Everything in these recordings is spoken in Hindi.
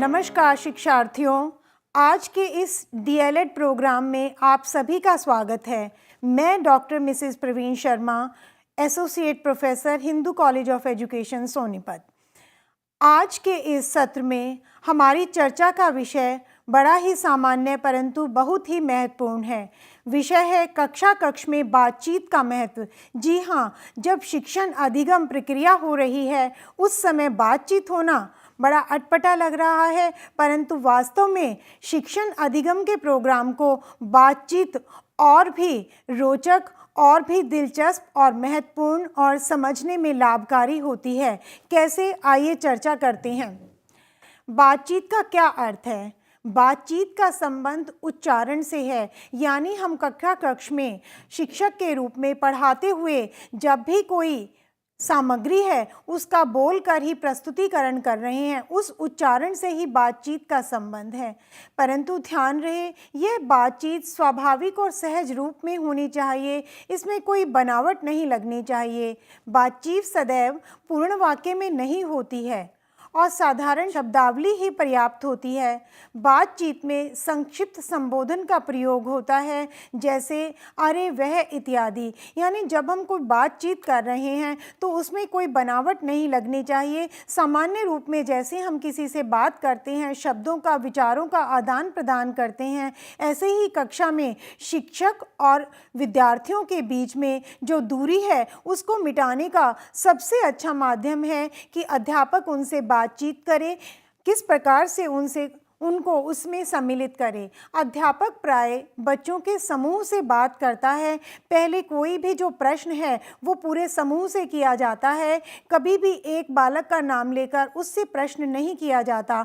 नमस्कार शिक्षार्थियों, आज के इस डीएलएड प्रोग्राम में आप सभी का स्वागत है। मैं doctor Mrs Praveen Sharma, associate professor, Hindu College of Education, Sonipat. आज के इस सत्र में हमारी चर्चा का विषय बड़ा ही सामान्य परंतु बहुत ही महत्वपूर्ण है। विषय है कक्षा कक्ष में बातचीत का महत्व। जी हाँ, जब शिक्षण अधिगम प्रक्रिया हो रही है उस समय बातचीत होना बड़ा अटपटा लग रहा है, परंतु वास्तव में शिक्षण अधिगम के प्रोग्राम को बातचीत और भी रोचक और भी दिलचस्प और महत्वपूर्ण और समझने में लाभकारी होती है। कैसे, आइए चर्चा करते हैं। बातचीत का क्या अर्थ है? बातचीत का संबंध उच्चारण से है, यानी हम कक्षा कक्ष में शिक्षक के रूप में पढ़ाते हुए जब भी कोई सामग्री है उसका बोलकर ही प्रस्तुतिकरण कर रहे हैं, उस उच्चारण से ही बातचीत का संबंध है। परंतु ध्यान रहे, यह बातचीत स्वाभाविक और सहज रूप में होनी चाहिए, इसमें कोई बनावट नहीं लगनी चाहिए। बातचीत सदैव पूर्ण वाक्य में नहीं होती है और साधारण शब्दावली ही पर्याप्त होती है। बातचीत में संक्षिप्त संबोधन का प्रयोग होता है, जैसे अरे वह इत्यादि। यानी जब हम कोई बातचीत कर रहे हैं तो उसमें कोई बनावट नहीं लगनी चाहिए। सामान्य रूप में जैसे हम किसी से बात करते हैं, शब्दों का, विचारों का आदान प्रदान करते हैं, ऐसे ही कक्षा में शिक्षक और विद्यार्थियों के बीच में जो दूरी है उसको मिटाने का सबसे अच्छा माध्यम है कि अध्यापक उनसे बातचीत करे, किस प्रकार से उनको उसमें सम्मिलित करें। अध्यापक प्राय बच्चों के समूह से बात करता है। पहले कोई भी जो प्रश्न है वो पूरे समूह से किया जाता है, कभी भी एक बालक का नाम लेकर उससे प्रश्न नहीं किया जाता।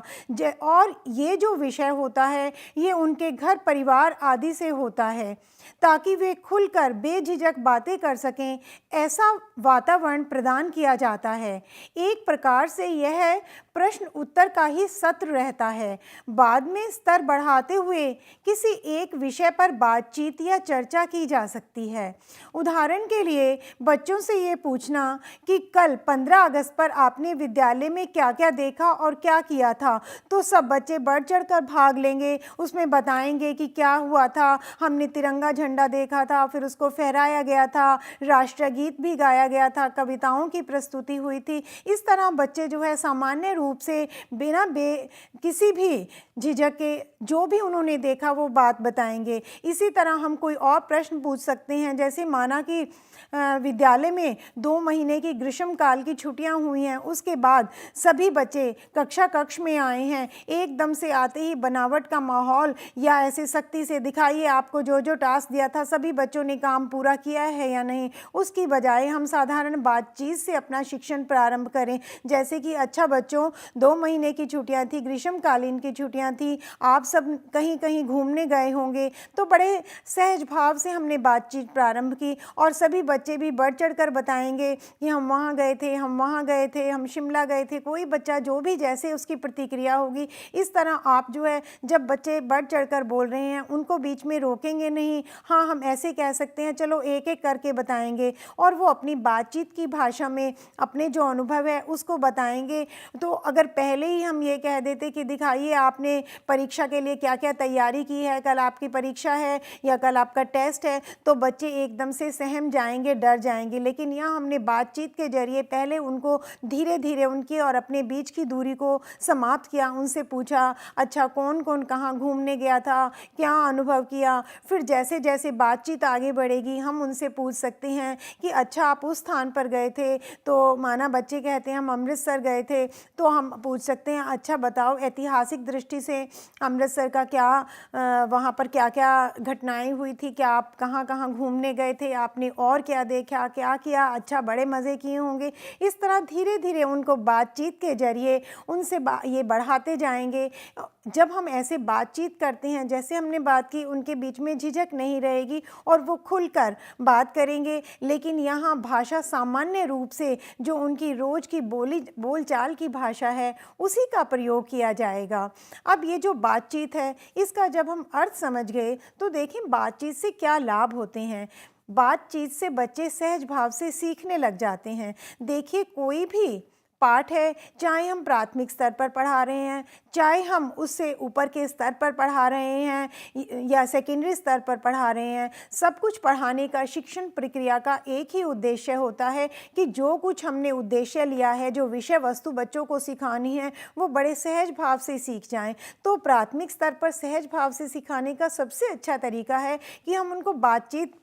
और ये जो विषय होता है ये उनके घर परिवार आदि से होता है, ताकि वे खुलकर बेझिझक बातें कर सकें, ऐसा वातावरण प्रदान किया जाता है। एक प्रकार से यह प्रश्न उत्तर का ही सत्र रहता है। बाद में स्तर बढ़ाते हुए किसी एक विषय पर बातचीत या चर्चा की जा सकती है। उदाहरण के लिए बच्चों से ये पूछना कि कल 15 अगस्त पर आपने विद्यालय में क्या क्या देखा और क्या किया था, तो सब बच्चे बढ़ चढ़कर भाग लेंगे, उसमें बताएंगे कि क्या हुआ था। हमने तिरंगा झंडा देखा था, फिर उसको फहराया गया था, राष्ट्रगीत भी गाया गया था, कविताओं की प्रस्तुति हुई थी। इस तरह बच्चे जो है सामान्य रूप से बिना किसी भी झिझक के जो भी उन्होंने देखा वो बात बताएंगे। इसी तरह हम कोई और प्रश्न पूछ सकते हैं, जैसे माना कि विद्यालय में 2 महीने की ग्रीष्मकाल की छुट्टियां हुई हैं, उसके बाद सभी बच्चे कक्षा कक्ष में आए हैं। एकदम से आते ही बनावट का माहौल या ऐसे सख्ती से दिखाइए आपको जो जो टास्क दिया था सभी बच्चों ने काम पूरा किया है या नहीं, उसकी बजाय हम साधारण बातचीत से अपना शिक्षण प्रारंभ करें। जैसे कि अच्छा बच्चों, 2 महीने की छुट्टियां थी, ग्रीष्मकालीन की छुट्टियां थी, आप सब कहीं कहीं घूमने गए होंगे। तो बड़े सहज भाव से हमने बातचीत प्रारंभ की और सभी बच्चे भी बढ़ चढ़कर बताएंगे कि हम वहाँ गए थे, हम वहाँ गए थे, हम शिमला गए थे। कोई बच्चा जो भी जैसे उसकी प्रतिक्रिया होगी, इस तरह आप जो है जब बच्चे बढ़ चढ़कर बोल रहे हैं उनको बीच में रोकेंगे नहीं। हाँ, हम ऐसे कह सकते हैं, चलो एक एक करके बताएंगे और वो अपनी बातचीत की भाषा में अपने जो अनुभव है उसको बताएंगे। तो अगर पहले ही हम ये कह देते कि दिखाइए आपने परीक्षा के लिए क्या क्या तैयारी की है, कल आपकी परीक्षा है या कल आपका टेस्ट है, तो बच्चे एकदम से सहम जाएंगे, डर जाएंगे। लेकिन यहाँ हमने बातचीत के जरिए पहले उनको धीरे धीरे उनकी और अपने बीच की दूरी को समाप्त किया, उनसे पूछा अच्छा कौन कौन कहाँ घूमने गया था, क्या अनुभव किया। फिर जैसे जैसे बातचीत आगे बढ़ेगी हम उनसे पूछ सकते हैं कि अच्छा आप उस स्थान पर गए थे, तो माना बच्चे कहते हैं हम अमृतसर गए थे, तो हम पूछ सकते हैं अच्छा बताओ ऐतिहासिक दृष्टि से अमृतसर का क्या वहाँ पर क्या क्या घटनाएं हुई थी, क्या आप कहाँ कहाँ घूमने गए थे, आपने और क्या देखा, क्या किया, अच्छा बड़े मज़े किए होंगे। इस तरह धीरे धीरे उनको बातचीत के जरिए उनसे ये बढ़ाते जाएंगे। जब हम ऐसे बातचीत करते हैं जैसे हमने बात की, उनके बीच में झिझक नहीं रहेगी और वो खुलकर बात करेंगे। लेकिन यहाँ भाषा सामान्य रूप से जो उनकी रोज़ की बोलचाल की भाषा है उसी का प्रयोग किया जाएगा। अब ये जो बातचीत है इसका जब हम अर्थ समझ गए तो देखें बातचीत से क्या लाभ होते हैं। बातचीत से बच्चे सहज भाव से सीखने लग जाते हैं। देखिए कोई भी पाठ है, चाहे हम प्राथमिक स्तर पर पढ़ा रहे हैं, चाहे हम उससे ऊपर के स्तर पर पढ़ा रहे हैं या सेकेंडरी स्तर पर पढ़ा रहे हैं, सब कुछ पढ़ाने का शिक्षण प्रक्रिया का एक ही उद्देश्य होता है कि जो कुछ हमने उद्देश्य लिया है, जो विषय वस्तु बच्चों को सिखानी है, वो बड़े सहज भाव से सीख जाएं। तो प्राथमिक स्तर पर सहज भाव से सिखाने का सबसे अच्छा तरीका है कि हम उनको बातचीत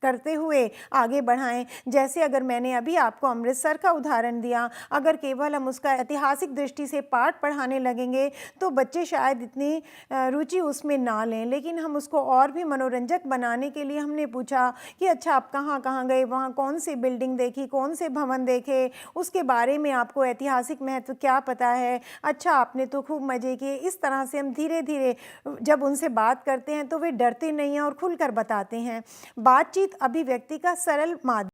करते हुए आगे बढ़ाएं। जैसे अगर मैंने अभी आपको अमृतसर का उदाहरण दिया, अगर केवल हम उसका ऐतिहासिक दृष्टि से पाठ पढ़ाने लगेंगे तो बच्चे शायद इतनी रुचि उसमें ना लें, लेकिन हम उसको और भी मनोरंजक बनाने के लिए हमने पूछा कि अच्छा आप कहाँ कहाँ गए, वहाँ कौन सी बिल्डिंग देखी, कौन से भवन देखे, उसके बारे में आपको ऐतिहासिक महत्व क्या पता है, अच्छा आपने तो खूब मज़े किए। इस तरह से हम धीरे धीरे जब उनसे बात करते हैं तो वे डरते नहीं हैं और खुलकर बताते हैं। बातचीत अभिव्यक्ति का सरल माध्यम।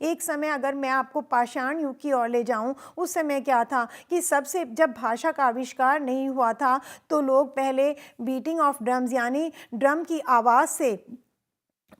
एक समय अगर मैं आपको पाषाण युग की ओर ले जाऊं, उस समय क्या था कि सबसे जब भाषा का आविष्कार नहीं हुआ था तो लोग पहले बीटिंग ऑफ ड्रम्स यानी ड्रम की आवाज़ से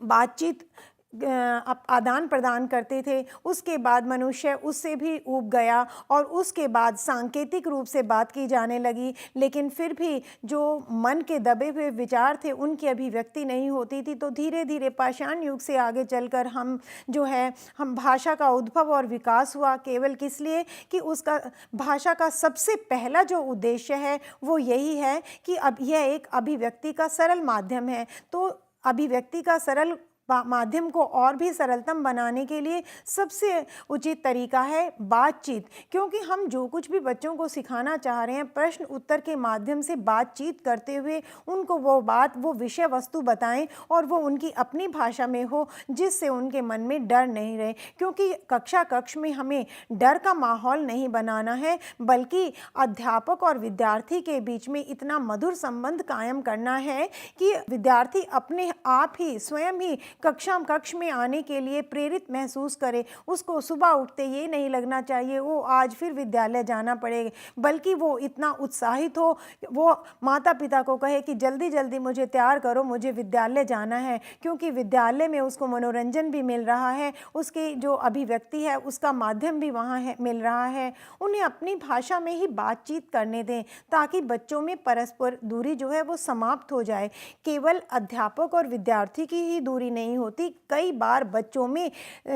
बातचीत आदान प्रदान करते थे। उसके बाद मनुष्य उससे भी ऊब गया और उसके बाद सांकेतिक रूप से बात की जाने लगी, लेकिन फिर भी जो मन के दबे हुए विचार थे उनकी अभिव्यक्ति नहीं होती थी। तो धीरे धीरे पाषाण युग से आगे चलकर हम भाषा का उद्भव और विकास हुआ, केवल किस लिए कि उसका भाषा का सबसे पहला जो उद्देश्य है वो यही है कि अब यह एक अभिव्यक्ति का सरल माध्यम है। तो अभिव्यक्ति का सरल माध्यम को और भी सरलतम बनाने के लिए सबसे उचित तरीका है बातचीत, क्योंकि हम जो कुछ भी बच्चों को सिखाना चाह रहे हैं प्रश्न उत्तर के माध्यम से बातचीत करते हुए उनको वो विषय वस्तु बताएं और वो उनकी अपनी भाषा में हो, जिससे उनके मन में डर नहीं रहे। क्योंकि कक्ष में हमें डर का माहौल नहीं बनाना है, बल्कि अध्यापक और विद्यार्थी के बीच में इतना मधुर संबंध कायम करना है कि विद्यार्थी अपने आप ही स्वयं ही कक्ष में आने के लिए प्रेरित महसूस करे। उसको सुबह उठते ये नहीं लगना चाहिए वो आज फिर विद्यालय जाना पड़ेगा, बल्कि वो इतना उत्साहित हो, वो माता पिता को कहे कि जल्दी जल्दी मुझे तैयार करो, मुझे विद्यालय जाना है, क्योंकि विद्यालय में उसको मनोरंजन भी मिल रहा है, उसकी जो अभिव्यक्ति है उसका माध्यम भी वहाँ है मिल रहा है। उन्हें अपनी भाषा में ही बातचीत करने दें ताकि बच्चों में परस्पर दूरी जो है वो समाप्त हो जाए। केवल अध्यापक और विद्यार्थी की ही दूरी नहीं होती, कई बार बच्चों में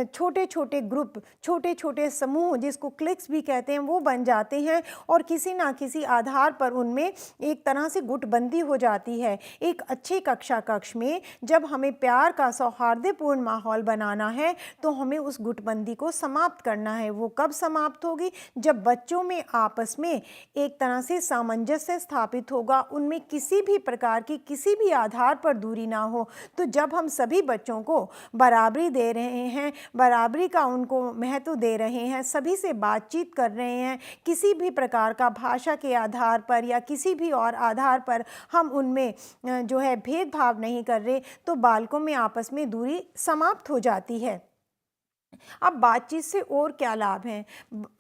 छोटे छोटे ग्रुप, छोटे छोटे समूह जिसको क्लिक्स भी कहते हैं वो बन जाते हैं और किसी ना किसी आधार पर उनमें एक तरह से गुटबंदी हो जाती है। एक अच्छे कक्ष में जब हमें प्यार का सौहार्दपूर्ण माहौल बनाना है तो हमें उस गुटबंदी को समाप्त करना है। वो कब समाप्त होगी? जब बच्चों में आपस में एक तरह से सामंजस्य स्थापित होगा, उनमें किसी भी प्रकार की किसी भी आधार पर दूरी ना हो। तो जब हम सभी बच्चों को बराबरी दे रहे हैं, बराबरी का उनको महत्व दे रहे हैं, सभी से बातचीत कर रहे हैं, किसी भी प्रकार का भाषा के आधार पर या किसी भी और आधार पर हम उनमें जो है भेदभाव नहीं कर रहे, तो बालकों में आपस में दूरी समाप्त हो जाती है। अब बातचीत से और क्या लाभ हैं?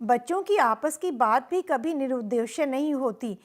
बच्चों की आपस की बात भी कभी निरुद्देश्य नहीं होती।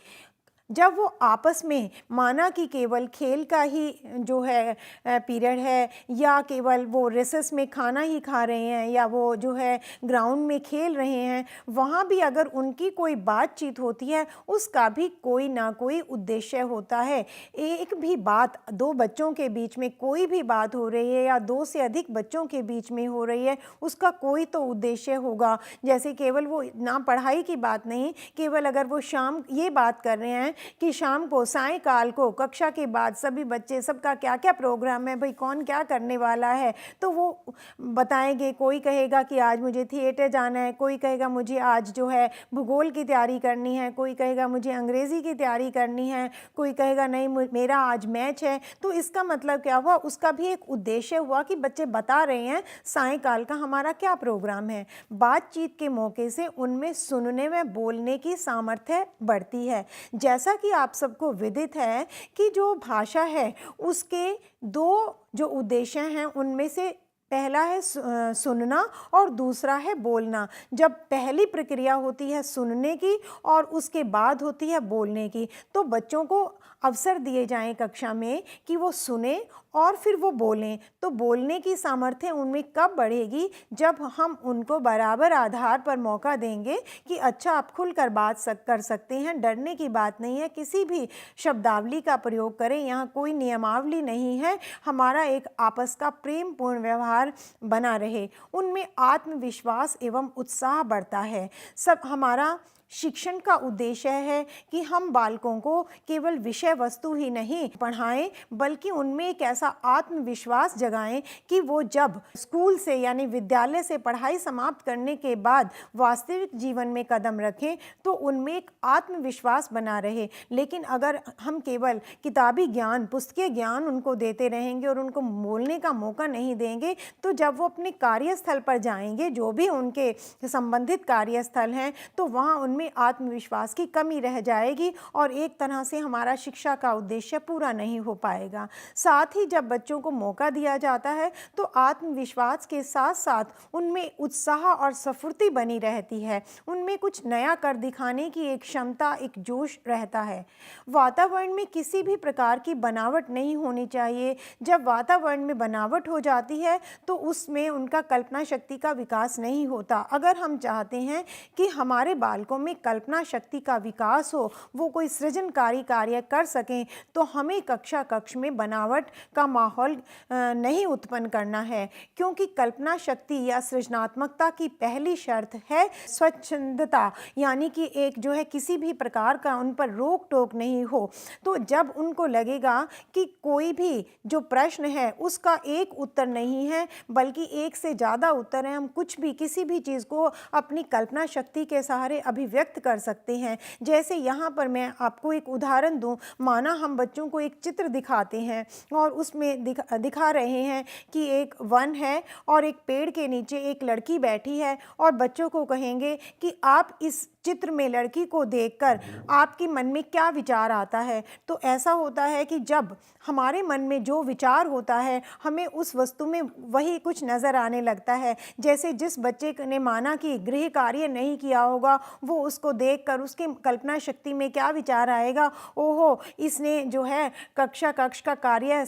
जब वो आपस में माना कि केवल खेल का ही जो है पीरियड है, या केवल वो रिसेस में खाना ही खा रहे हैं, या वो जो है ग्राउंड में खेल रहे हैं, वहाँ भी अगर उनकी कोई बातचीत होती है उसका भी कोई ना कोई उद्देश्य होता है। एक भी बात, दो बच्चों के बीच में कोई भी बात हो रही है या दो से अधिक बच्चों के बीच में हो रही है, उसका कोई तो उद्देश्य होगा। जैसे केवल वो ना पढ़ाई की बात नहीं, केवल अगर वो शाम ये बात कर रहे हैं कि शाम को सायंकाल को कक्षा के बाद सभी बच्चे सबका क्या क्या प्रोग्राम है, भाई कौन क्या करने वाला है, तो वो बताएंगे। कोई कहेगा कि आज मुझे थिएटर जाना है, कोई कहेगा मुझे आज जो है भूगोल की तैयारी करनी है, कोई कहेगा मुझे अंग्रेज़ी की तैयारी करनी है, कोई कहेगा नहीं मेरा आज मैच है। तो इसका मतलब क्या हुआ? उसका भी एक उद्देश्य हुआ कि बच्चे बता रहे हैं सायंकाल का हमारा क्या प्रोग्राम है। बातचीत के मौके से उनमें सुनने में बोलने की सामर्थ्य बढ़ती है। जैसा कि आप सबको विदित है कि जो भाषा है उसके दो जो उद्देश्य हैं, उनमें से पहला है सुनना और दूसरा है बोलना। जब पहली प्रक्रिया होती है सुनने की और उसके बाद होती है बोलने की, तो बच्चों को अवसर दिए जाएं कक्षा में कि वो सुने और फिर वो बोलें। तो बोलने की सामर्थ्य उनमें कब बढ़ेगी? जब हम उनको बराबर आधार पर मौका देंगे कि अच्छा आप खुलकर बात कर सकते हैं, डरने की बात नहीं है, किसी भी शब्दावली का प्रयोग करें, यहाँ कोई नियमावली नहीं है, हमारा एक आपस का प्रेमपूर्ण व्यवहार बना रहे। उनमें आत्मविश्वास एवं उत्साह बढ़ता है। सब हमारा शिक्षण का उद्देश्य है कि हम बालकों को केवल विषय वस्तु ही नहीं पढ़ाएं, बल्कि उनमें एक ऐसा आत्मविश्वास जगाएं कि वो जब स्कूल से यानी विद्यालय से पढ़ाई समाप्त करने के बाद वास्तविक जीवन में कदम रखें तो उनमें एक आत्मविश्वास बना रहे। लेकिन अगर हम केवल किताबी ज्ञान, पुस्तकीय ज्ञान उनको देते रहेंगे और उनको बोलने का मौका नहीं देंगे, तो जब वो अपने कार्यस्थल पर जाएंगे, जो भी उनके संबंधित कार्यस्थल हैं, तो वहाँ उनमें आत्मविश्वास की कमी रह जाएगी और एक तरह से हमारा शिक्षा का उद्देश्य पूरा नहीं हो पाएगा। साथ ही जब बच्चों को मौका दिया जाता है तो आत्मविश्वास के साथ साथ उनमें उत्साह और स्फूर्ति बनी रहती है, उनमें कुछ नया कर दिखाने की एक क्षमता, एक जोश रहता है। वातावरण में किसी भी प्रकार की बनावट नहीं होनी चाहिए। जब वातावरण में बनावट हो जाती है तो उसमें उनका कल्पना शक्ति का विकास नहीं होता। अगर हम चाहते हैं कि हमारे बालकों में कल्पना शक्ति का विकास हो, वो कोई सृजनकारी कार्य कर सकें, तो हमें कक्षा कक्ष में बनावट का माहौल नहीं उत्पन्न करना है, क्योंकि कल्पना शक्ति या सृजनात्मकता की पहली शर्त है स्वच्छंदता, यानी कि एक जो है किसी भी प्रकार का उन पर रोक टोक नहीं हो। तो जब उनको लगेगा कि कोई भी जो प्रश्न है उसका एक उत्तर नहीं है बल्कि एक से ज़्यादा उत्तर हैं, हम कुछ भी किसी भी चीज़ को अपनी कल्पना शक्ति के सहारे अभिव्यक्त कर सकते हैं। जैसे यहाँ पर मैं आपको एक उदाहरण दूँ, माना हम बच्चों को एक चित्र दिखाते हैं और उसमें दिखा रहे हैं कि एक वन है और एक पेड़ के नीचे एक लड़की बैठी है और बच्चों को कहेंगे कि आप इस चित्र में लड़की को देखकर आपके मन में क्या विचार आता है। तो ऐसा होता है कि जब हमारे मन में जो विचार होता है हमें उस वस्तु में वही कुछ नज़र आने लगता है। जैसे जिस बच्चे ने माना कि गृह कार्य नहीं किया होगा, वो उसको देखकर उसकी कल्पना शक्ति में क्या विचार आएगा, ओहो इसने जो है कक्ष का कार्य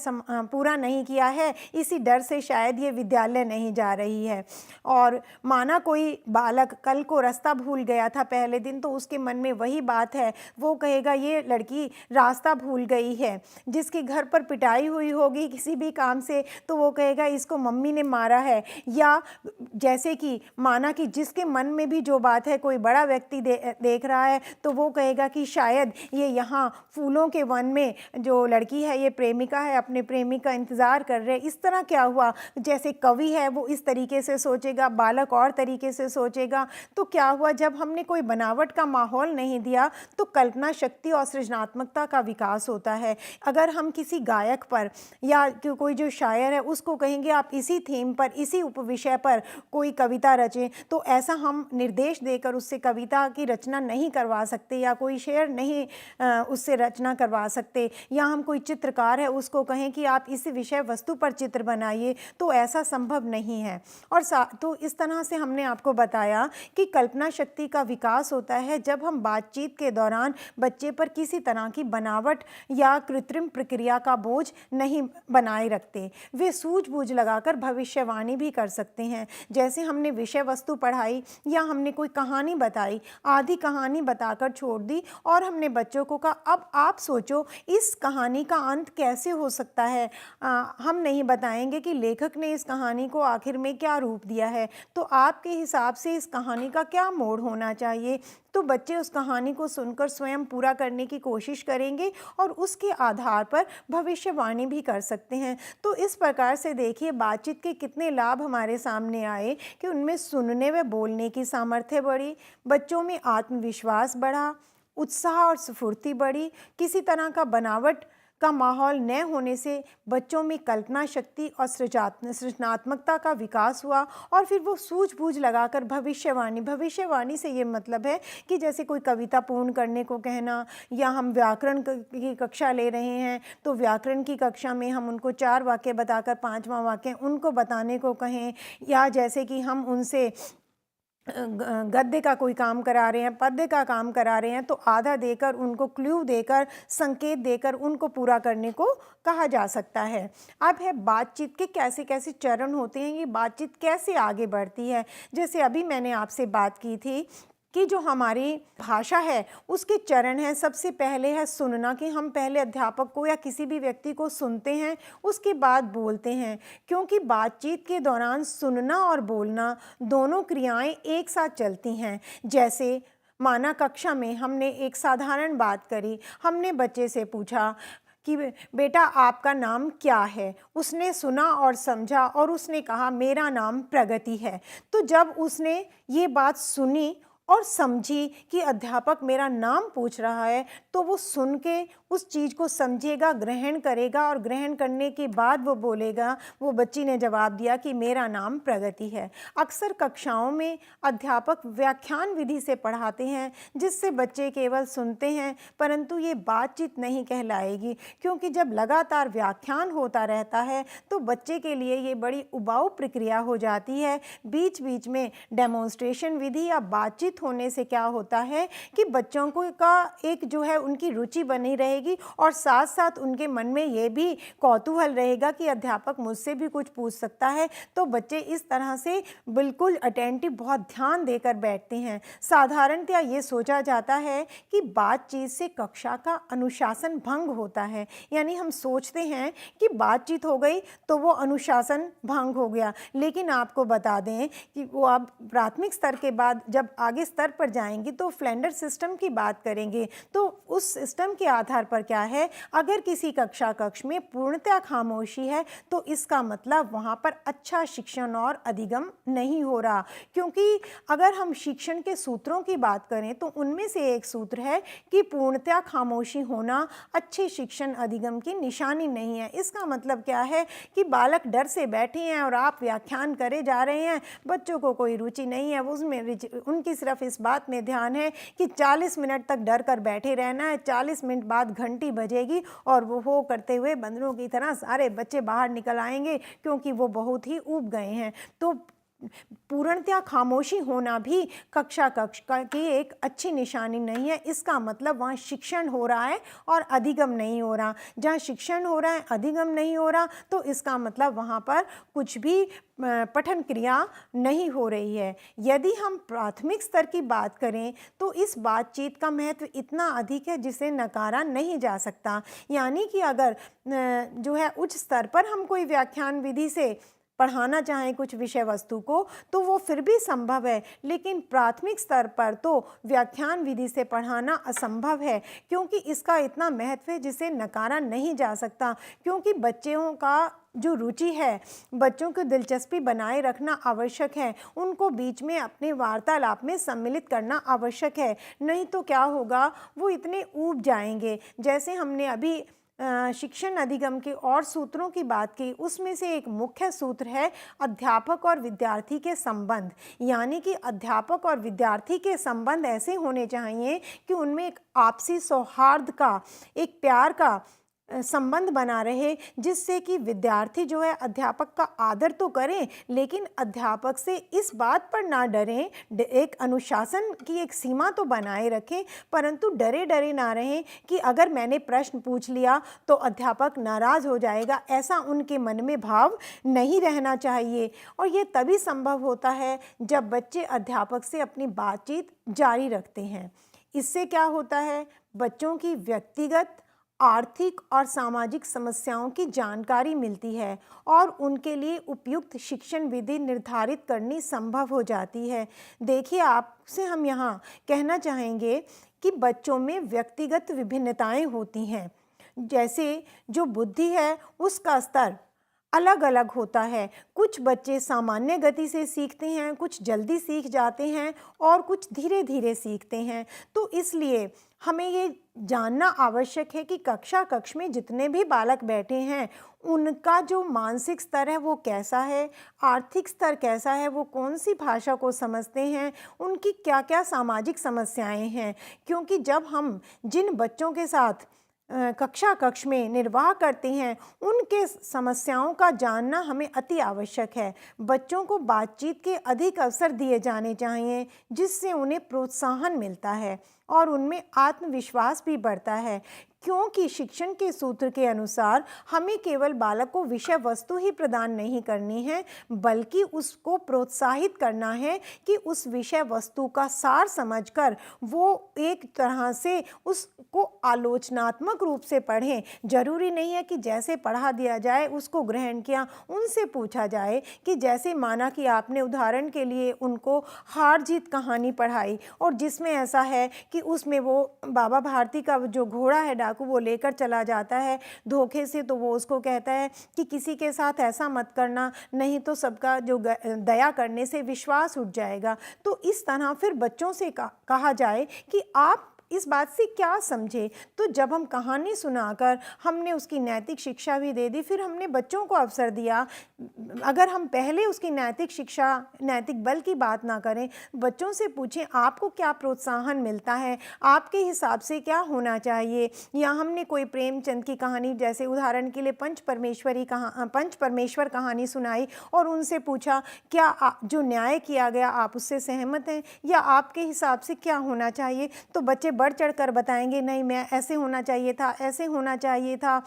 पूरा नहीं किया है, इसी डर से शायद ये विद्यालय नहीं जा रही है। और माना कोई बालक कल को रास्ता भूल गया था पहले दिन, तो उसके मन में वही बात है, वो कहेगा ये लड़की रास्ता भूल गई है। जिसके घर पर पिटाई हुई होगी किसी भी काम से, तो वो कहेगा इसको मम्मी ने मारा है। या जैसे कि माना कि जिसके मन में भी जो बात है कोई बड़ा व्यक्ति देख रहा है, तो वो कहेगा कि शायद ये यहाँ फूलों के वन में जो लड़की है, ये प्रेमिका है, अपने प्रेमी का इंतज़ार कर रहे। इस तरह क्या हुआ, जैसे कवि है वो इस तरीके से सोचेगा, बालक और तरीके से सोचेगा। तो क्या हुआ, जब हमने कोई बनावट का माहौल नहीं दिया तो कल्पना शक्ति और सृजनात्मकता का विकास होता है। अगर हम किसी गायक पर या कोई जो शायर है उसको कहेंगे आप इसी थीम पर, इसी उपविषय पर कोई कविता रचें, तो ऐसा हम निर्देश देकर उससे कविता की रचना नहीं करवा सकते या कोई शेर नहीं उससे रचना करवा सकते। या हम कोई चित्रकार है उसको कहें कि आप इस विषय वस्तु पर चित्र बनाइए, तो ऐसा संभव नहीं है। और तो इस तरह से हमने आपको बताया कि कल्पना शक्ति का विकास होता है जब हम बातचीत के दौरान बच्चे पर किसी तरह की बनावट या कृत्रिम प्रक्रिया का बोझ नहीं बनाए रखते। वे सूझबूझ लगाकर भविष्यवाणी भी कर सकते हैं। जैसे हमने विषय वस्तु पढ़ाई या हमने कोई कहानी बताई, आधी कहानी बताकर छोड़ दी और हमने बच्चों को कहा अब आप सोचो इस कहानी का अंत कैसे हो सकता है। हम नहीं बताएंगे कि लेखक ने इस कहानी को आखिर में क्या रूप दिया है, तो आपके हिसाब से इस कहानी का क्या मोड़ होना चाहिए। तो बच्चे उस कहानी को सुनकर स्वयं पूरा करने की कोशिश करेंगे और उसके आधार पर भविष्यवाणी भी कर सकते हैं। तो इस प्रकार से देखिए बातचीत के कितने लाभ हमारे सामने आए कि उनमें सुनने व बोलने की सामर्थ्य बढ़ी, बच्चों में आत्मविश्वास बढ़ा, उत्साह और स्फूर्ति बढ़ी, किसी तरह का बनावट का माहौल न होने से बच्चों में कल्पना शक्ति और सृजनात्मकता का विकास हुआ और फिर वो सूझबूझ लगाकर भविष्यवाणी से ये मतलब है कि जैसे कोई कविता पूर्ण करने को कहना, या हम व्याकरण की कक्षा ले रहे हैं तो व्याकरण की कक्षा में हम उनको 4 वाक्य बताकर 5वां वाक्य उनको बताने को कहें, या जैसे कि हम उनसे गद्य का कोई काम करा रहे हैं, पद्य का काम करा रहे हैं तो आधा देकर उनको क्लू देकर, संकेत देकर उनको पूरा करने को कहा जा सकता है। अब है बातचीत के कैसे कैसे चरण होते हैं, ये बातचीत कैसे आगे बढ़ती है। जैसे अभी मैंने आपसे बात की थी कि जो हमारी भाषा है उसके चरण हैं। सबसे पहले है सुनना, कि हम पहले अध्यापक को या किसी भी व्यक्ति को सुनते हैं उसके बाद बोलते हैं, क्योंकि बातचीत के दौरान सुनना और बोलना दोनों क्रियाएं एक साथ चलती हैं। जैसे माना कक्षा में हमने एक साधारण बात करी, हमने बच्चे से पूछा कि बेटा आपका नाम क्या है। उसने सुना और समझा और उसने कहा मेरा नाम प्रगति है। तो जब उसने ये बात सुनी और समझी कि अध्यापक मेरा नाम पूछ रहा है, तो वो सुन के उस चीज़ को समझेगा, ग्रहण करेगा और ग्रहण करने के बाद वो बोलेगा, वो बच्ची ने जवाब दिया कि मेरा नाम प्रगति है। अक्सर कक्षाओं में अध्यापक व्याख्यान विधि से पढ़ाते हैं जिससे बच्चे केवल सुनते हैं, परंतु ये बातचीत नहीं कहलाएगी, क्योंकि जब लगातार व्याख्यान होता रहता है तो बच्चे के लिए ये बड़ी उबाऊ प्रक्रिया हो जाती है। बीच बीच में डेमोन्स्ट्रेशन विधि या बातचीत होने से क्या होता है कि बच्चों को का एक जो है उनकी रुचि बनी रहेगी और साथ साथ उनके मन में ये भी कौतूहल रहेगा कि अध्यापक मुझसे भी कुछ पूछ सकता है। तो बच्चे इस तरह से बिल्कुल अटेंटिव, बहुत ध्यान देकर बैठते हैं। साधारणतया ये सोचा जाता है कि बातचीत से कक्षा का अनुशासन भंग होता है, यानी हम सोचते हैं कि बातचीत हो गई तो वो अनुशासन भंग हो गया। लेकिन आपको बता दें कि वो आप प्राथमिक स्तर के बाद जब आगे स्तर पर जाएंगे तो फ्लेंडर सिस्टम की बात करेंगे, तो उस सिस्टम के आधार पर क्या है, अगर किसी कक्ष में पूर्णतः खामोशी है तो इसका मतलब वहाँ पर अच्छा शिक्षण और अधिगम नहीं हो रहा। क्योंकि अगर हम शिक्षण के सूत्रों की बात करें तो उनमें से एक सूत्र है कि पूर्णतः खामोशी होना अच्छे शिक्षण अधिगम की निशानी नहीं है। इसका मतलब क्या है कि बालक डर से बैठे हैं और आप व्याख्यान करे जा रहे हैं, बच्चों को कोई रुचि नहीं है, उसमें उनकी सिर्फ इस बात में ध्यान है कि 40 मिनट तक डर कर बैठे रहना है, 40 मिनट बाद घंटी बजेगी और वो हो करते हुए बंदरों की तरह सारे बच्चे बाहर निकल आएंगे, क्योंकि वो बहुत ही ऊब गए हैं। तो पूर्णतया खामोशी होना भी कक्षा की एक अच्छी निशानी नहीं है। इसका मतलब वहाँ शिक्षण हो रहा है और अधिगम नहीं हो रहा। जहाँ शिक्षण हो रहा है, अधिगम नहीं हो रहा, तो इसका मतलब वहाँ पर कुछ भी पठन क्रिया नहीं हो रही है। यदि हम प्राथमिक स्तर की बात करें तो इस बातचीत का महत्व इतना अधिक है जिसे नकारा नहीं जा सकता। यानी कि अगर जो है उच्च स्तर पर हम कोई व्याख्यान विधि से पढ़ाना चाहें कुछ विषय वस्तु को तो वो फिर भी संभव है, लेकिन प्राथमिक स्तर पर तो व्याख्यान विधि से पढ़ाना असंभव है, क्योंकि इसका इतना महत्व है जिसे नकारा नहीं जा सकता। क्योंकि बच्चों का जो रुचि है, बच्चों को दिलचस्पी बनाए रखना आवश्यक है, उनको बीच में अपने वार्तालाप में सम्मिलित करना आवश्यक है, नहीं तो क्या होगा, वो इतने ऊब जाएंगे। जैसे हमने अभी शिक्षण अधिगम के और सूत्रों की बात की, उसमें से एक मुख्य सूत्र है अध्यापक और विद्यार्थी के संबंध। यानी कि अध्यापक और विद्यार्थी के संबंध ऐसे होने चाहिए कि उनमें एक आपसी सौहार्द का, एक प्यार का संबंध बना रहे, जिससे कि विद्यार्थी जो है अध्यापक का आदर तो करें लेकिन अध्यापक से इस बात पर ना डरें, एक अनुशासन की एक सीमा तो बनाए रखें, परंतु डरे डरे ना रहें कि अगर मैंने प्रश्न पूछ लिया तो अध्यापक नाराज़ हो जाएगा, ऐसा उनके मन में भाव नहीं रहना चाहिए। और ये तभी संभव होता है जब बच्चे अध्यापक से अपनी बातचीत जारी रखते हैं। इससे क्या होता है, बच्चों की व्यक्तिगत, आर्थिक और सामाजिक समस्याओं की जानकारी मिलती है और उनके लिए उपयुक्त शिक्षण विधि निर्धारित करनी संभव हो जाती है। देखिए, आपसे हम यहाँ कहना चाहेंगे कि बच्चों में व्यक्तिगत विभिन्नताएं होती हैं। जैसे जो बुद्धि है उसका स्तर अलग अलग होता है। कुछ बच्चे सामान्य गति से सीखते हैं, कुछ जल्दी सीख जाते हैं और कुछ धीरे धीरे सीखते हैं। तो इसलिए हमें ये जानना आवश्यक है कि कक्ष में जितने भी बालक बैठे हैं उनका जो मानसिक स्तर है वो कैसा है, आर्थिक स्तर कैसा है, वो कौन सी भाषा को समझते हैं, उनकी क्या क्या सामाजिक समस्याएं हैं। क्योंकि जब हम जिन बच्चों के साथ कक्ष में निर्वाह करते हैं उनके समस्याओं का जानना हमें अति आवश्यक है। बच्चों को बातचीत के अधिक अवसर दिए जाने चाहिए जिससे उन्हें प्रोत्साहन मिलता है और उनमें आत्मविश्वास भी बढ़ता है। क्योंकि शिक्षण के सूत्र के अनुसार हमें केवल बालक को विषय वस्तु ही प्रदान नहीं करनी है, बल्कि उसको प्रोत्साहित करना है कि उस विषय वस्तु का सार समझकर वो एक तरह से उसको आलोचनात्मक रूप से पढ़ें। जरूरी नहीं है कि जैसे पढ़ा दिया जाए उसको ग्रहण किया। उनसे पूछा जाए कि जैसे माना कि आपने उदाहरण के लिए उनको हार जीत कहानी पढ़ाई और जिसमें ऐसा है कि उसमें वो बाबा भारती का जो घोड़ा है डाकू वो लेकर चला जाता है धोखे से, तो वो उसको कहता है कि किसी के साथ ऐसा मत करना, नहीं तो सबका जो दया करने से विश्वास उठ जाएगा। तो इस तरह फिर बच्चों से कहा जाए कि आप इस बात से क्या समझे। तो जब हम कहानी सुनाकर हमने उसकी नैतिक शिक्षा भी दे दी, फिर हमने बच्चों को अवसर दिया। अगर हम पहले उसकी नैतिक शिक्षा, नैतिक बल की बात ना करें, बच्चों से पूछें आपको क्या प्रोत्साहन मिलता है, आपके हिसाब से क्या होना चाहिए। या हमने कोई प्रेमचंद की कहानी जैसे उदाहरण के लिए पंच परमेश्वर कहानी सुनाई और उनसे पूछा क्या जो न्याय किया गया आप उससे सहमत हैं या आपके हिसाब से क्या होना चाहिए। तो बच्चे बढ़ चढ़कर बताएंगे नहीं, मैं ऐसे होना चाहिए था, ऐसे होना चाहिए था।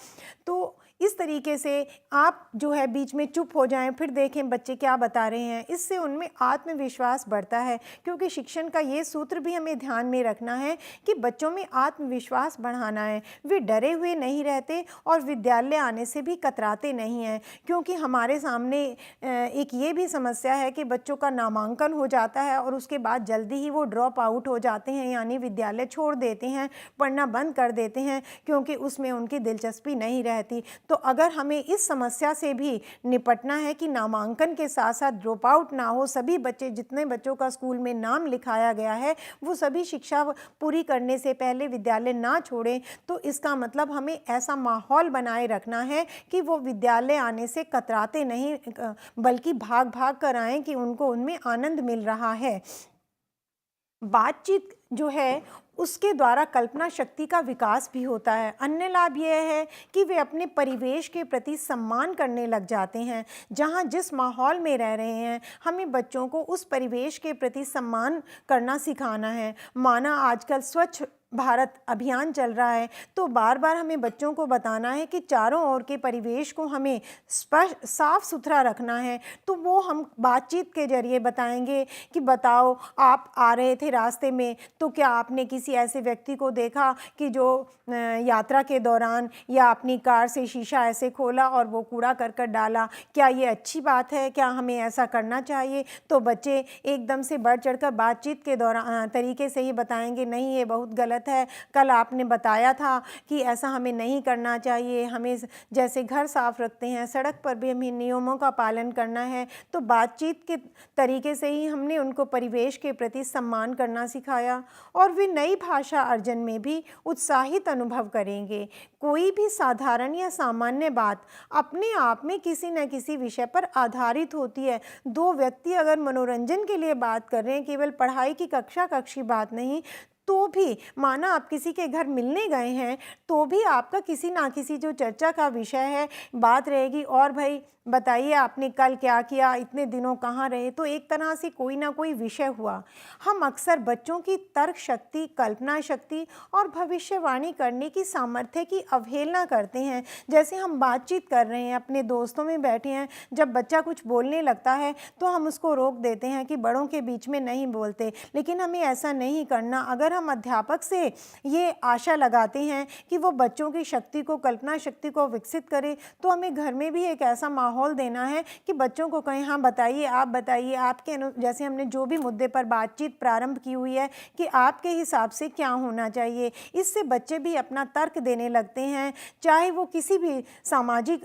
तो इस तरीके से आप जो है बीच में चुप हो जाएं, फिर देखें बच्चे क्या बता रहे हैं। इससे उनमें आत्मविश्वास बढ़ता है। क्योंकि शिक्षण का ये सूत्र भी हमें ध्यान में रखना है कि बच्चों में आत्मविश्वास बढ़ाना है। वे डरे हुए नहीं रहते और विद्यालय आने से भी कतराते नहीं हैं। क्योंकि हमारे सामने एक ये भी समस्या है कि बच्चों का नामांकन हो जाता है और उसके बाद जल्दी ही वो ड्रॉप आउट हो जाते हैं, यानी विद्यालय छोड़ देते हैं, पढ़ना बंद कर देते हैं क्योंकि उसमें उनकी दिलचस्पी नहीं रहती। तो अगर हमें इस समस्या से भी निपटना है कि नामांकन के साथ साथ ड्रॉप आउट ना हो, सभी बच्चे, जितने बच्चों का स्कूल में नाम लिखाया गया है वो सभी शिक्षा पूरी करने से पहले विद्यालय ना छोड़ें, तो इसका मतलब हमें ऐसा माहौल बनाए रखना है कि वो विद्यालय आने से कतराते नहीं, बल्कि भाग भाग कर आएँ कि उनको उनमें आनंद मिल रहा है। बातचीत जो है उसके द्वारा कल्पना शक्ति का विकास भी होता है। अन्य लाभ यह है कि वे अपने परिवेश के प्रति सम्मान करने लग जाते हैं। जहाँ जिस माहौल में रह रहे हैं हमें बच्चों को उस परिवेश के प्रति सम्मान करना सिखाना है। माना आजकल स्वच्छ भारत अभियान चल रहा है, तो बार बार हमें बच्चों को बताना है कि चारों ओर के परिवेश को हमें स्पष्ट साफ सुथरा रखना है। तो वो हम बातचीत के जरिए बताएंगे कि बताओ आप आ रहे थे रास्ते में तो क्या आपने किसी ऐसे व्यक्ति को देखा कि जो यात्रा के दौरान या अपनी कार से शीशा ऐसे खोला और वो कूड़ा करकट डाला, क्या ये अच्छी बात है, क्या हमें ऐसा करना चाहिए। तो बच्चे एकदम से बढ़ चढ़कर बातचीत के दौरान तरीके से ही बताएंगे नहीं ये बहुत गलत है, कल आपने बताया था कि ऐसा हमें नहीं करना चाहिए, हमें जैसे घर साफ रखते हैं सड़क पर भी हमें नियमों का पालन करना है। तो बातचीत के तरीके से ही हमने उनको परिवेश के प्रति सम्मान करना सिखाया और वे नई भाषा अर्जन में भी उत्साहित अनुभव करेंगे। कोई भी साधारण या सामान्य बात अपने आप में किसी न किसी विषय पर आधारित होती है। दो व्यक्ति अगर मनोरंजन के लिए बात कर रहे हैं, केवल पढ़ाई की कक्षा की बात नहीं, तो भी माना आप किसी के घर मिलने गए हैं तो भी आपका किसी ना किसी जो चर्चा का विषय है बात रहेगी। और भाई बताइए आपने कल क्या किया, इतने दिनों कहाँ रहे। तो एक तरह से कोई ना कोई विषय हुआ। हम अक्सर बच्चों की तर्क शक्ति, कल्पना शक्ति और भविष्यवाणी करने की सामर्थ्य की अवहेलना करते हैं। जैसे हम बातचीत कर रहे हैं, अपने दोस्तों में बैठे हैं, जब बच्चा कुछ बोलने लगता है तो हम उसको रोक देते हैं कि बड़ों के बीच में नहीं बोलते। लेकिन हमें ऐसा नहीं करना। अगर हम अध्यापक से ये आशा लगाते हैं कि वो बच्चों की शक्ति को, कल्पना शक्ति को विकसित करे, तो हमें घर में भी एक ऐसा माहौल देना है कि बच्चों को कहें हाँ बताइए, आपके जैसे हमने जो भी मुद्दे पर बातचीत प्रारंभ की हुई है कि आपके हिसाब से क्या होना चाहिए। इससे बच्चे भी अपना तर्क देने लगते हैं, चाहे वो किसी भी सामाजिक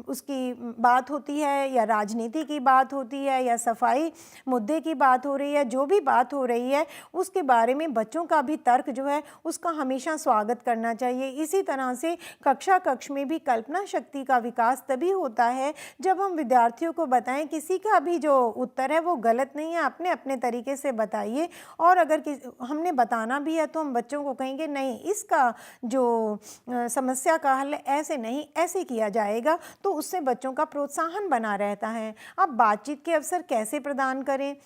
उसकी बात होती है या राजनीति की बात होती है या सफाई मुद्दे की बात हो रही है, जो भी बात हो रही है उसके बारे में बच्चों का भी तर्क जो है उसका हमेशा स्वागत करना चाहिए। इसी तरह से कक्ष में भी कल्पना शक्ति का विकास तभी होता है जब हम विद्यार्थियों को बताएं किसी का भी जो उत्तर है वो गलत नहीं है, अपने अपने तरीके से बताइए। और अगर हमने बताना भी है तो हम बच्चों को कहेंगे नहीं, इसका जो समस्या का हल ऐसे नहीं, ऐसे किया जाएगा, तो उससे बच्चों का प्रोत्साहन बना रहता है। अब बातचीत के अवसर कैसे प्रदान करें?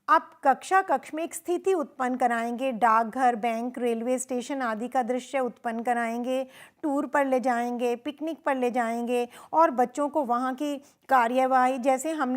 आप कक्ष में एक स्थिति उत्पन्न कराएंगे, डाकघर, बैंक, रेलवे स्टेशन आदि का दृश्य उत्पन्न कराएंगे, टूर पर ले जाएंगे, पिकनिक पर ले जाएंगे और बच्चों को वहाँ की कार्यवाही, जैसे हम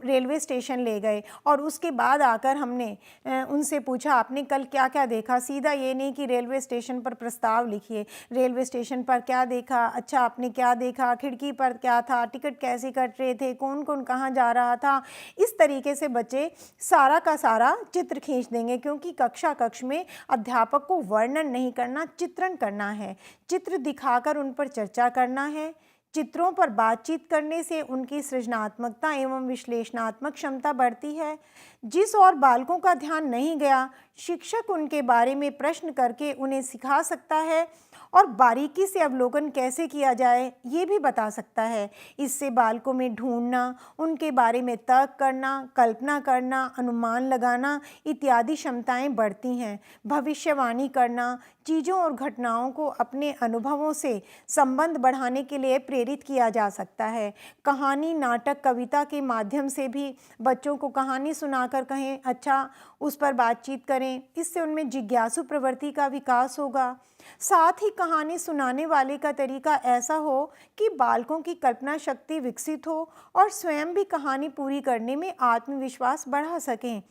रेलवे स्टेशन ले गए और उसके बाद आकर हमने उनसे पूछा आपने कल क्या क्या देखा। सीधा ये नहीं कि रेलवे स्टेशन पर प्रस्ताव लिखिए, रेलवे स्टेशन पर क्या देखा, अच्छा आपने क्या देखा, खिड़की पर क्या था, टिकट कैसे कट रहे थे, कौन कौन कहाँ जा रहा था। इस तरीके से बच्चे सारा का सारा चित्र खींच देंगे, क्योंकि कक्ष में अध्यापक को वर्णन नहीं करना, चित्रण करना है। चित्र दिखाकर उन पर चर्चा करना है। चित्रों पर बातचीत करने से उनकी सृजनात्मकता एवं विश्लेषणात्मक क्षमता बढ़ती है। जिस और बालकों का ध्यान नहीं गया, शिक्षक उनके बारे में प्रश्न करके उन्हें सिखा सकता है और बारीकी से अवलोकन कैसे किया जाए ये भी बता सकता है। इससे बालकों में ढूंढना, उनके बारे में तर्क करना, कल्पना करना, अनुमान लगाना इत्यादि क्षमताएं बढ़ती हैं। भविष्यवाणी करना, चीज़ों और घटनाओं को अपने अनुभवों से संबंध बढ़ाने के लिए प्रेरित किया जा सकता है। कहानी, नाटक, कविता के माध्यम से भी बच्चों को कहानी सुनाकर कहें अच्छा उस पर बातचीत करें, इससे उनमें जिज्ञासु प्रवृत्ति का विकास होगा। साथ ही कहानी सुनाने वाले का तरीका ऐसा हो कि बालकों की कल्पना शक्ति विकसित हो और स्वयं भी कहानी पूरी करने में आत्मविश्वास बढ़ा सकें।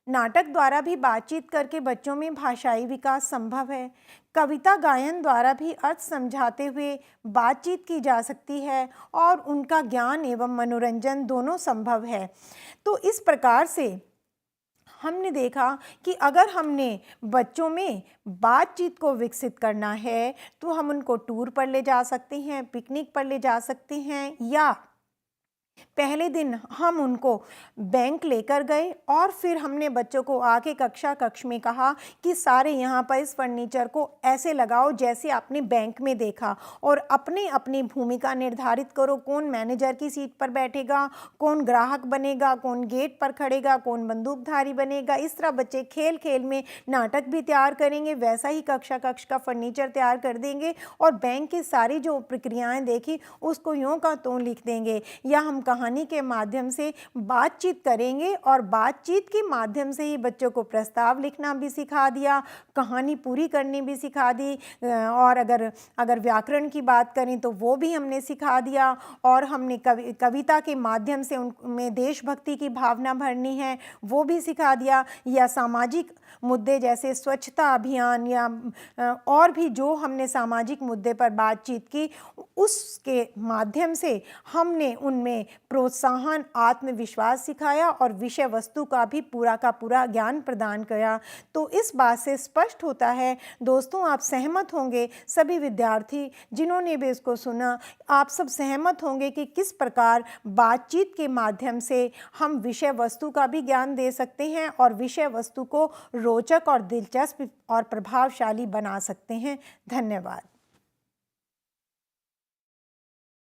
नाटक द्वारा भी बातचीत करके बच्चों में भाषाई विकास संभव है। कविता गायन द्वारा भी अर्थ समझाते हुए बातचीत की जा सकती है और उनका ज्ञान एवं मनोरंजन दोनों संभव है। तो इस प्रकार से हमने देखा कि अगर हमने बच्चों में बातचीत को विकसित करना है तो हम उनको टूर पर ले जा सकते हैं, पिकनिक पर ले जा सकते हैं, या पहले दिन हम उनको बैंक लेकर गए और फिर हमने बच्चों को आके कक्ष में कहा कि सारे यहाँ पर इस फर्नीचर को ऐसे लगाओ जैसे आपने बैंक में देखा और अपनी अपनी भूमिका निर्धारित करो, कौन मैनेजर की सीट पर बैठेगा, कौन ग्राहक बनेगा, कौन गेट पर खड़ेगा, कौन बंदूकधारी बनेगा। इस तरह बच्चे खेल खेल में नाटक भी तैयार करेंगे, वैसा ही कक्ष का फर्नीचर तैयार कर देंगे और बैंक की सारी जो प्रक्रियाएँ देखी उसको यूँ का त्यों लिख देंगे। या हम कहानी के माध्यम से बातचीत करेंगे और बातचीत के माध्यम से ही बच्चों को प्रस्ताव लिखना भी सिखा दिया, कहानी पूरी करनी भी सिखा दी, और अगर व्याकरण की बात करें तो वो भी हमने सिखा दिया, और हमने कविता के माध्यम से उनमें देशभक्ति की भावना भरनी है वो भी सिखा दिया, या सामाजिक मुद्दे जैसे स्वच्छता अभियान या और भी जो हमने सामाजिक मुद्दे पर बातचीत की उसके माध्यम से हमने उनमें प्रोत्साहन, आत्मविश्वास सिखाया और विषय वस्तु का भी पूरा का पूरा ज्ञान प्रदान किया। तो इस बात से स्पष्ट होता है दोस्तों, आप सहमत होंगे, सभी विद्यार्थी जिन्होंने भी इसको सुना, आप सब सहमत होंगे कि किस प्रकार बातचीत के माध्यम से हम विषय वस्तु का भी ज्ञान दे सकते हैं और विषय वस्तु को रोचक और दिलचस्प और प्रभावशाली बना सकते हैं। धन्यवाद।